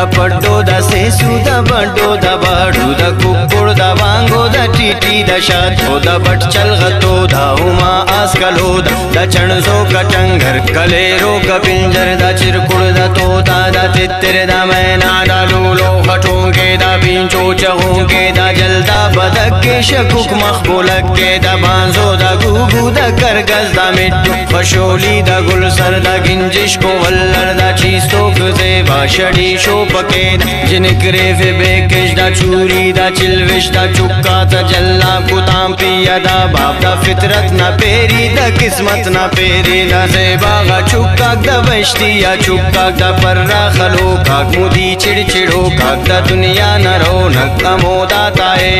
The पड्डो द सेसु द बड्डो द बाडू द कुक्कुड़ द वांगो द टीटी द शातो द बटचल गतो द उमा आस्कलो द चणसो कटंगर कलेरो कपिंजर द चिरकुड़ द तोता द तितिर द मैना द लूलो खटोंगे द पिंचो चहोंगे द जलदा बदक के शकुक मखबूलक के द बांजो द गुगू द करगज द मिट्टू खशोली द गुलसर द गिंजिश को वल्लर द चीस्तोक से बाशड़ी शोपके जिनकरे फे बेकिश द चूरी द चिलविश द चुक्का द जल्ला कुताम पिया द बाप द फितरत न पेरी द किस्मत न पेरी द से बागा चुक्का द बश्ती या चुक्का द पर्रा खलो काक मुदी चिड़चिड़ो काक द दुनिया न रौनक अमोदा ताए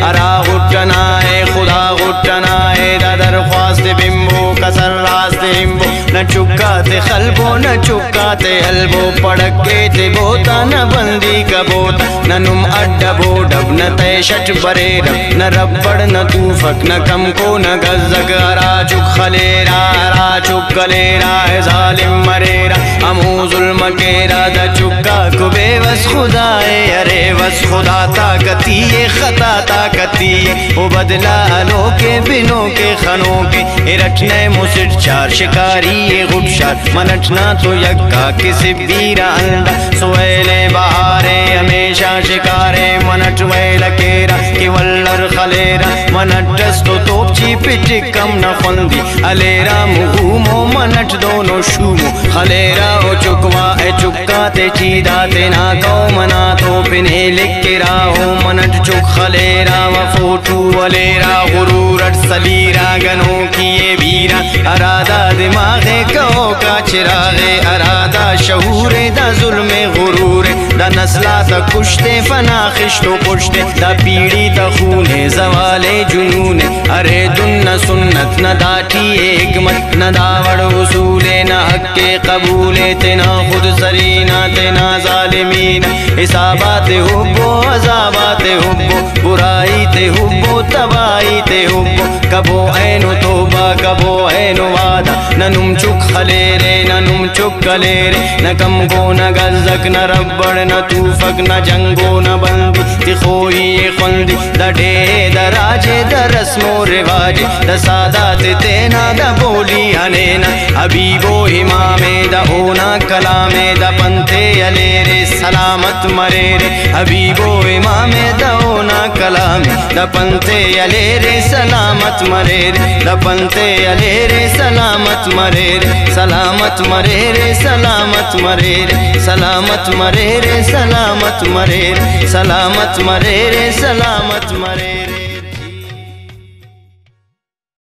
अरा गुट्टनाए खुदा गुट्टनाए द दरख्वास्त बिम्बो कसर रास्ते हिम्बो न चुक्काते खलबो न चुक्काते हलबो पड़के ते बोता न बंदी का बोता न नुम अड्डबो डब न तय शट बरे रब न रब्बड़ न तूफक न कम को न गज़क अरा चुक खलेरा अरा चुक कलेरा है जालिम मरेरा अमू जुल्म केरा द चुक्का को बेवस खुदाए अरे बस खुदा ताकती है खता ताकती है वो बदला लो के बिनो के खनों के रटने मुसिट चार शिकारी ये गुटशार मनटना तो यक्का किसी बीरा अंदा सोएले बहारे हमेशा शिकारे मनट वेल केरा कि वल्लर खलेरा मनटस तो तोपची पिटी कम न फंदी अलेरा मुहूमो मनट दोनों शूमो खलेरा ओ चुकवा ए चुक्का ते चीदा ते ना कौ मना तो पिने लिख के राहो मनट चुक खलेरा व फोटू वलेरा गुरूरट सलीरा गनों की ये वीरा अरादा दिमागे कहो का चिरागे अरादा शहूरे दा जुल्मे गुरूरे दा नस्ला दा कुश्ते फना खिश्तो पुश्ते दा पीड़ी दा खूने जवाले जुनूने अरे दुन्न सुन्नत न दाटी हिकमत न दावड़ उसूले न हक्के कबूले तेना खुद सरीना तेना जालिमीना हिसाबात हुब्बो अजाबात हुब्बो बुराई ते हुब्बो तबाही ते हुब्बो कबो ऐनो तोबा कबो ऐनो वादा न नुम चुक खलेरे न नुम चुक कलेरे न कम को न गज़क न रब्बड़ न तूफक न जंगो न बंदी तिखोई ये खुंदी द डे द राजे द रस्मो रिवाज द सादात तेना द बोली हनेना हबीबो इमामे द ओना कलामे द पंथे अलेरे सलामत मरेरे हबीबो इमामे द ओना कलामे द पंथे अलेरे सलामत मरेरे द पंथे अलेरे सलामत मरेरे सलामत मरेरे सलामत मरेरे सलामत मरेरे सलामत मरेरे सलामत मरेरे सलामत मरेरे।